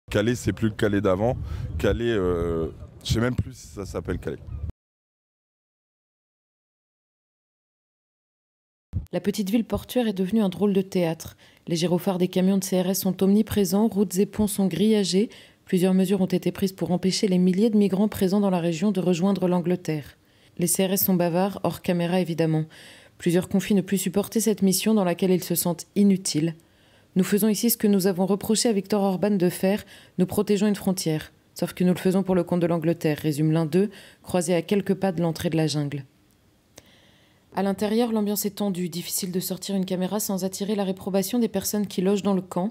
Calais, c'est plus le Calais d'avant. Calais, je sais même plus si ça s'appelle Calais. La petite ville portuaire est devenue un drôle de théâtre. Les gyrophares des camions de CRS sont omniprésents, routes et ponts sont grillagés. Plusieurs mesures ont été prises pour empêcher les milliers de migrants présents dans la région de rejoindre l'Angleterre. Les CRS sont bavards, hors caméra évidemment. Plusieurs confient ne plus supporter cette mission dans laquelle ils se sentent inutiles. Nous faisons ici ce que nous avons reproché à Viktor Orban de faire, nous protégeons une frontière. Sauf que nous le faisons pour le compte de l'Angleterre, résume l'un d'eux, croisé à quelques pas de l'entrée de la jungle. À l'intérieur, l'ambiance est tendue, difficile de sortir une caméra sans attirer la réprobation des personnes qui logent dans le camp.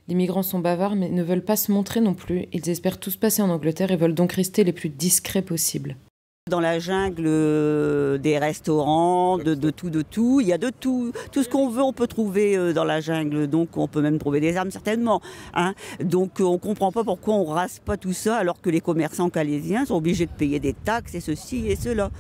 Les migrants sont bavards mais ne veulent pas se montrer non plus. Ils espèrent tous passer en Angleterre et veulent donc rester les plus discrets possibles. Dans la jungle, des restaurants, de tout. Il y a de tout. Tout ce qu'on veut, on peut trouver dans la jungle. Donc on peut même trouver des armes certainement. Hein. Donc on ne comprend pas pourquoi on ne rase pas tout ça alors que les commerçants calaisiens sont obligés de payer des taxes et ceci et cela.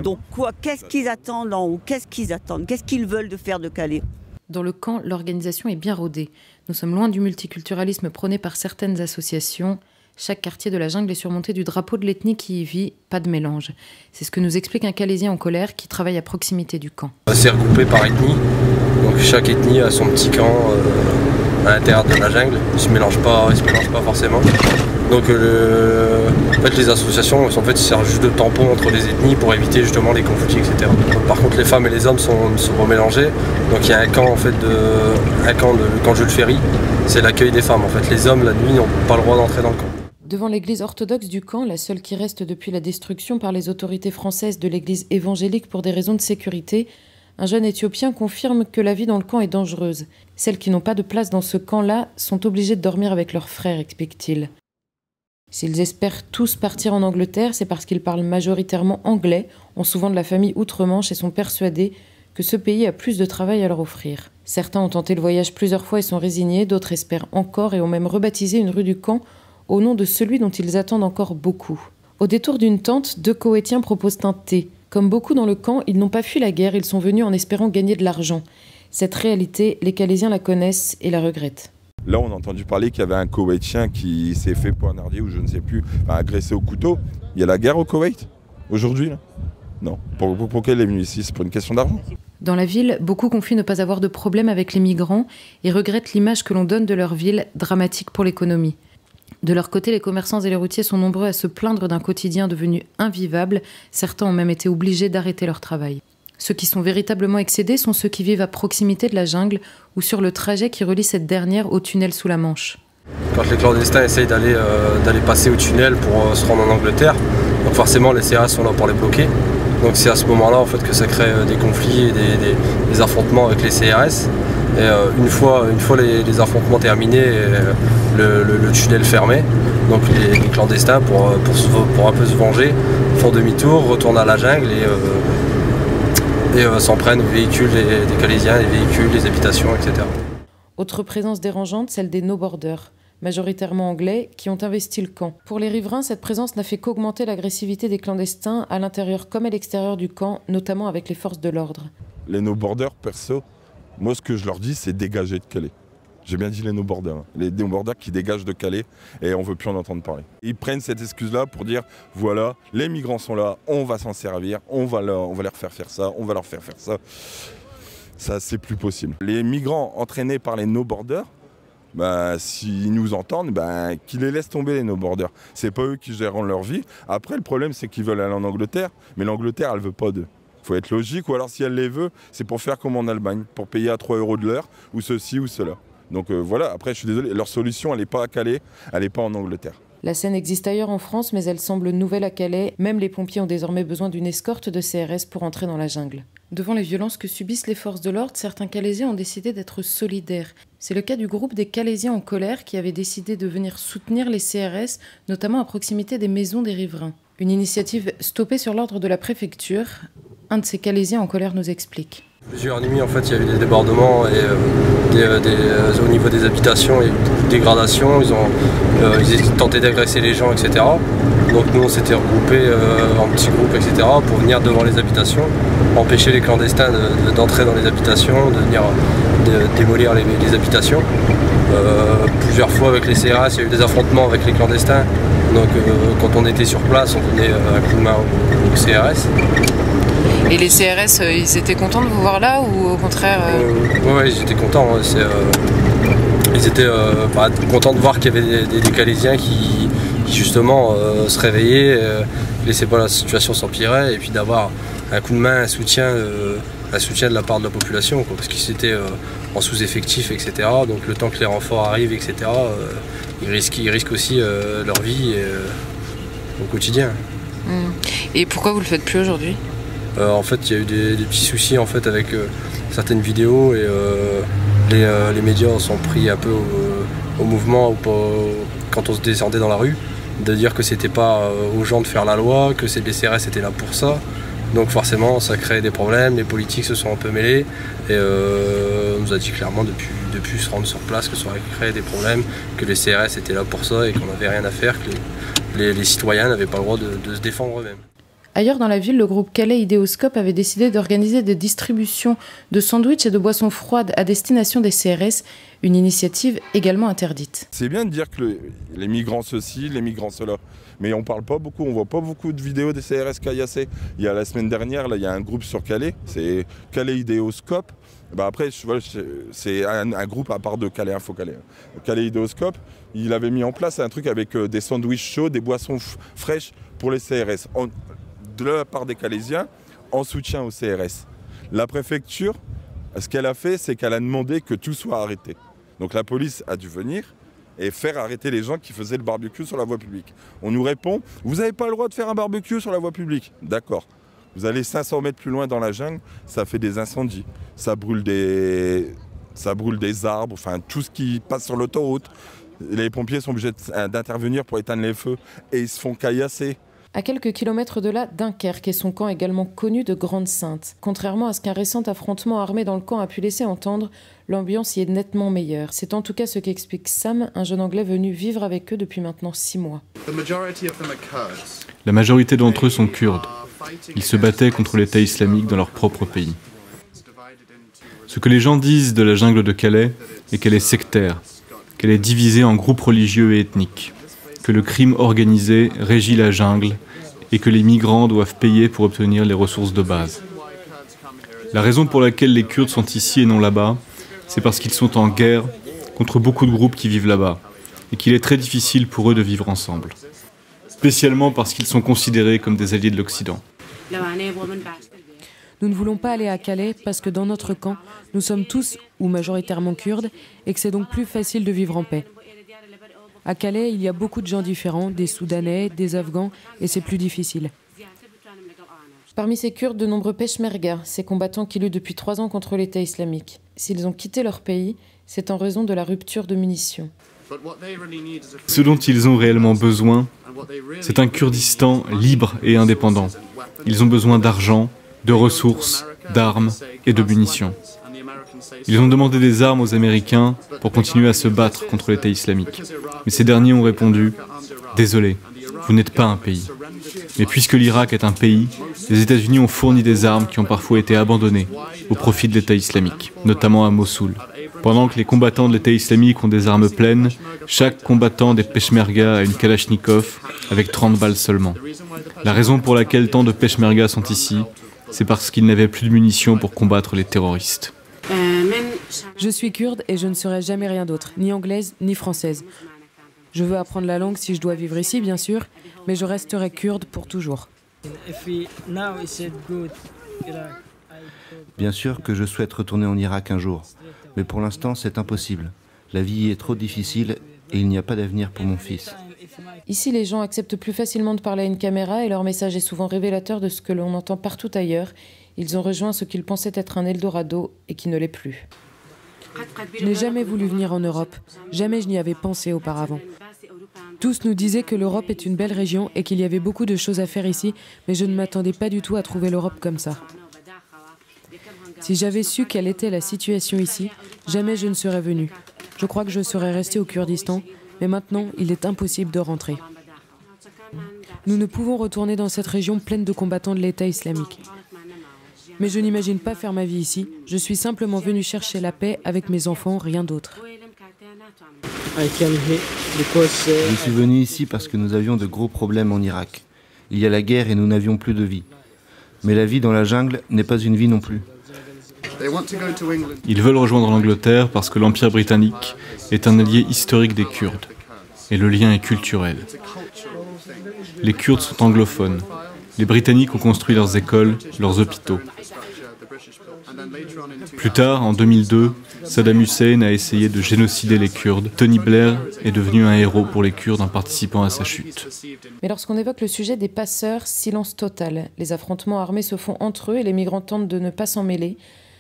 Donc quoi, qu'est-ce qu'ils attendent en haut? Qu'est-ce qu'ils attendent? Qu'est-ce qu'ils veulent de faire de Calais? Dans le camp, l'organisation est bien rodée. Nous sommes loin du multiculturalisme prôné par certaines associations. Chaque quartier de la jungle est surmonté du drapeau de l'ethnie qui y vit, pas de mélange. C'est ce que nous explique un Calaisien en colère qui travaille à proximité du camp. C'est regroupé par ethnie, donc chaque ethnie a son petit camp à l'intérieur de la jungle. Ils ne se mélangent pas forcément. Donc en fait, les associations servent juste de tampon entre les ethnies pour éviter justement les conflits, etc. Par contre, les femmes et les hommes sont remélangés. Donc il y a un camp, le camp Jules Ferry, c'est l'accueil des femmes. En fait, les hommes la nuit n'ont pas le droit d'entrer dans le camp. Devant l'église orthodoxe du camp, la seule qui reste depuis la destruction par les autorités françaises de l'église évangélique pour des raisons de sécurité, un jeune Éthiopien confirme que la vie dans le camp est dangereuse. Celles qui n'ont pas de place dans ce camp-là sont obligées de dormir avec leurs frères, explique-t-il. S'ils espèrent tous partir en Angleterre, c'est parce qu'ils parlent majoritairement anglais, ont souvent de la famille outre-Manche et sont persuadés que ce pays a plus de travail à leur offrir. Certains ont tenté le voyage plusieurs fois et sont résignés, d'autres espèrent encore et ont même rebaptisé une rue du camp au nom de celui dont ils attendent encore beaucoup. Au détour d'une tente, deux Koweïtiens proposent un thé. Comme beaucoup dans le camp, ils n'ont pas fui la guerre, ils sont venus en espérant gagner de l'argent. Cette réalité, les Calaisiens la connaissent et la regrettent. Là, on a entendu parler qu'il y avait un Koweïtien qui s'est fait poignarder ou je ne sais plus, agressé au couteau. Il y a la guerre au Koweït aujourd'hui là? Non. Pourquoi il est venu ici? C'est pour une question d'argent? Dans la ville, beaucoup confient ne pas avoir de problème avec les migrants et regrettent l'image que l'on donne de leur ville, dramatique pour l'économie. De leur côté, les commerçants et les routiers sont nombreux à se plaindre d'un quotidien devenu invivable. Certains ont même été obligés d'arrêter leur travail. Ceux qui sont véritablement excédés sont ceux qui vivent à proximité de la jungle ou sur le trajet qui relie cette dernière au tunnel sous la Manche. Quand les clandestins essayent d'aller passer au tunnel pour se rendre en Angleterre, donc forcément les CRS sont là pour les bloquer. Donc c'est à ce moment-là en fait, que ça crée des conflits et des affrontements avec les CRS. Et une fois les affrontements terminés, le tunnel fermé, donc les clandestins pour un peu se venger font demi-tour, retournent à la jungle et s'en prennent aux véhicules des Calaisiens, les véhicules, les habitations, etc. Autre présence dérangeante, celle des no-borders, majoritairement anglais, qui ont investi le camp. Pour les riverains, cette présence n'a fait qu'augmenter l'agressivité des clandestins à l'intérieur comme à l'extérieur du camp, notamment avec les forces de l'ordre. Les no-borders, perso, moi ce que je leur dis, c'est dégager de Calais. J'ai bien dit les no-borders. Hein. Les no-borders qui dégagent de Calais et on ne veut plus en entendre parler. Ils prennent cette excuse-là pour dire, voilà, les migrants sont là, on va s'en servir, on va leur faire ça, on va leur faire ça. Ça, c'est plus possible. Les migrants entraînés par les no-borders, s'ils nous entendent, qu'ils les laissent tomber les no-borders. C'est pas eux qui gèrent leur vie. Après, le problème, c'est qu'ils veulent aller en Angleterre, mais l'Angleterre, elle veut pas d'eux. Il faut être logique, ou alors si elle les veut, c'est pour faire comme en Allemagne, pour payer à 3 € de l'heure, ou ceci ou cela. Donc voilà, après je suis désolé, leur solution elle n'est pas à Calais, elle n'est pas en Angleterre. La scène existe ailleurs en France, mais elle semble nouvelle à Calais. Même les pompiers ont désormais besoin d'une escorte de CRS pour entrer dans la jungle. Devant les violences que subissent les forces de l'ordre, certains Calaisiens ont décidé d'être solidaires. C'est le cas du groupe des Calaisiens en colère qui avait décidé de venir soutenir les CRS, notamment à proximité des maisons des riverains. Une initiative stoppée sur l'ordre de la préfecture. Un de ces Calaisiens en colère nous explique. Plusieurs nuits, en fait, il y a eu des débordements et au niveau des habitations, il y a eu beaucoup de dégradations. Ils ont tenté d'agresser les gens, etc. Donc nous, on s'était regroupés en petits groupes, etc. pour venir devant les habitations, empêcher les clandestins d'entrer dans les habitations, de venir démolir les habitations. Plusieurs fois avec les CRS, il y a eu des affrontements avec les clandestins. Donc quand on était sur place, on donnait un coup de main aux CRS. Et les CRS, ils étaient contents de vous voir là ou au contraire Oui, ils étaient contents. Ils étaient contents de voir qu'il y avait des Calaisiens qui justement se réveillaient, ne laissaient pas la situation s'empirer et puis d'avoir un coup de main, un soutien de la part de la population, quoi, parce qu'ils étaient en sous-effectif, etc. Donc le temps que les renforts arrivent, etc., ils risquent aussi leur vie au quotidien. Et pourquoi vous le faites plus aujourd'hui ? En fait, il y a eu des petits soucis en fait, avec certaines vidéos et les médias sont pris un peu au mouvement quand on se descendait dans la rue, de dire que c'était pas aux gens de faire la loi, que les CRS étaient là pour ça. Donc forcément, ça crée des problèmes, les politiques se sont un peu mêlés et on nous a dit clairement depuis se rendre sur place que ça aurait créé des problèmes, que les CRS étaient là pour ça et qu'on n'avait rien à faire, que les citoyens n'avaient pas le droit de se défendre eux-mêmes. Ailleurs dans la ville, le groupe Calais Idéoscope avait décidé d'organiser des distributions de sandwichs et de boissons froides à destination des CRS, une initiative également interdite. C'est bien de dire que les migrants ceci, les migrants cela, mais on parle pas beaucoup, on voit pas beaucoup de vidéos des CRS caillassés. Il y a la semaine dernière, là, il y a un groupe sur Calais, c'est Calais Idéoscope. Après, c'est un groupe à part de Calais Info Calais. Calais Idéoscope, il avait mis en place un truc avec des sandwichs chauds, des boissons fraîches pour les CRS. De la part des Calaisiens, en soutien aux CRS. La préfecture, ce qu'elle a fait, c'est qu'elle a demandé que tout soit arrêté. Donc la police a dû venir et faire arrêter les gens qui faisaient le barbecue sur la voie publique. On nous répond, vous n'avez pas le droit de faire un barbecue sur la voie publique. D'accord. Vous allez 500 mètres plus loin dans la jungle, ça fait des incendies. Ça brûle des arbres, enfin tout ce qui passe sur l'autoroute. Les pompiers sont obligés d'intervenir pour éteindre les feux et ils se font caillasser. À quelques kilomètres de là, Dunkerque et son camp également connu de Grande Sainte. Contrairement à ce qu'un récent affrontement armé dans le camp a pu laisser entendre, l'ambiance y est nettement meilleure. C'est en tout cas ce qu'explique Sam, un jeune Anglais venu vivre avec eux depuis maintenant 6 mois. La majorité d'entre eux sont kurdes. Ils se battaient contre l'État islamique dans leur propre pays. Ce que les gens disent de la jungle de Calais est qu'elle est sectaire, qu'elle est divisée en groupes religieux et ethniques, que le crime organisé régit la jungle et que les migrants doivent payer pour obtenir les ressources de base. La raison pour laquelle les Kurdes sont ici et non là-bas, c'est parce qu'ils sont en guerre contre beaucoup de groupes qui vivent là-bas et qu'il est très difficile pour eux de vivre ensemble. Spécialement parce qu'ils sont considérés comme des alliés de l'Occident. Nous ne voulons pas aller à Calais parce que dans notre camp, nous sommes tous ou majoritairement kurdes et que c'est donc plus facile de vivre en paix. À Calais, il y a beaucoup de gens différents, des Soudanais, des Afghans, et c'est plus difficile. Parmi ces Kurdes, de nombreux Peshmerga, ces combattants qui luttent depuis 3 ans contre l'État islamique. S'ils ont quitté leur pays, c'est en raison de la rupture de munitions. Ce dont ils ont réellement besoin, c'est un Kurdistan libre et indépendant. Ils ont besoin d'argent, de ressources, d'armes et de munitions. Ils ont demandé des armes aux Américains pour continuer à se battre contre l'État islamique. Mais ces derniers ont répondu « Désolé, vous n'êtes pas un pays ». Mais puisque l'Irak est un pays, les États-Unis ont fourni des armes qui ont parfois été abandonnées au profit de l'État islamique, notamment à Mossoul. Pendant que les combattants de l'État islamique ont des armes pleines, chaque combattant des Peshmerga a une Kalachnikov avec 30 balles seulement. La raison pour laquelle tant de Peshmerga sont ici, c'est parce qu'ils n'avaient plus de munitions pour combattre les terroristes. Je suis kurde et je ne serai jamais rien d'autre, ni anglaise ni française. Je veux apprendre la langue si je dois vivre ici, bien sûr, mais je resterai kurde pour toujours. Bien sûr que je souhaite retourner en Irak un jour, mais pour l'instant c'est impossible. La vie est trop difficile et il n'y a pas d'avenir pour mon fils. Ici, les gens acceptent plus facilement de parler à une caméra et leur message est souvent révélateur de ce que l'on entend partout ailleurs. Ils ont rejoint ce qu'ils pensaient être un Eldorado et qui ne l'est plus. Je n'ai jamais voulu venir en Europe. Jamais je n'y avais pensé auparavant. Tous nous disaient que l'Europe est une belle région et qu'il y avait beaucoup de choses à faire ici, mais je ne m'attendais pas du tout à trouver l'Europe comme ça. Si j'avais su quelle était la situation ici, jamais je ne serais venue. Je crois que je serais restée au Kurdistan, mais maintenant, il est impossible de rentrer. Nous ne pouvons retourner dans cette région pleine de combattants de l'État islamique. Mais je n'imagine pas faire ma vie ici. Je suis simplement venu chercher la paix avec mes enfants, rien d'autre. Je suis venu ici parce que nous avions de gros problèmes en Irak. Il y a la guerre et nous n'avions plus de vie. Mais la vie dans la jungle n'est pas une vie non plus. Ils veulent rejoindre l'Angleterre parce que l'Empire britannique est un allié historique des Kurdes. Et le lien est culturel. Les Kurdes sont anglophones. Les Britanniques ont construit leurs écoles, leurs hôpitaux. Plus tard, en 2002, Saddam Hussein a essayé de génocider les Kurdes. Tony Blair est devenu un héros pour les Kurdes en participant à sa chute. Mais lorsqu'on évoque le sujet des passeurs, silence total. Les affrontements armés se font entre eux et les migrants tentent de ne pas s'en mêler.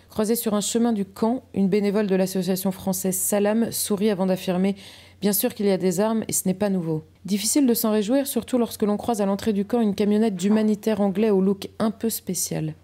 Croisée sur un chemin du camp, une bénévole de l'association française Salam sourit avant d'affirmer « Bien sûr qu'il y a des armes et ce n'est pas nouveau ». Difficile de s'en réjouir, surtout lorsque l'on croise à l'entrée du camp une camionnette d'humanitaires anglais au look un peu spécial.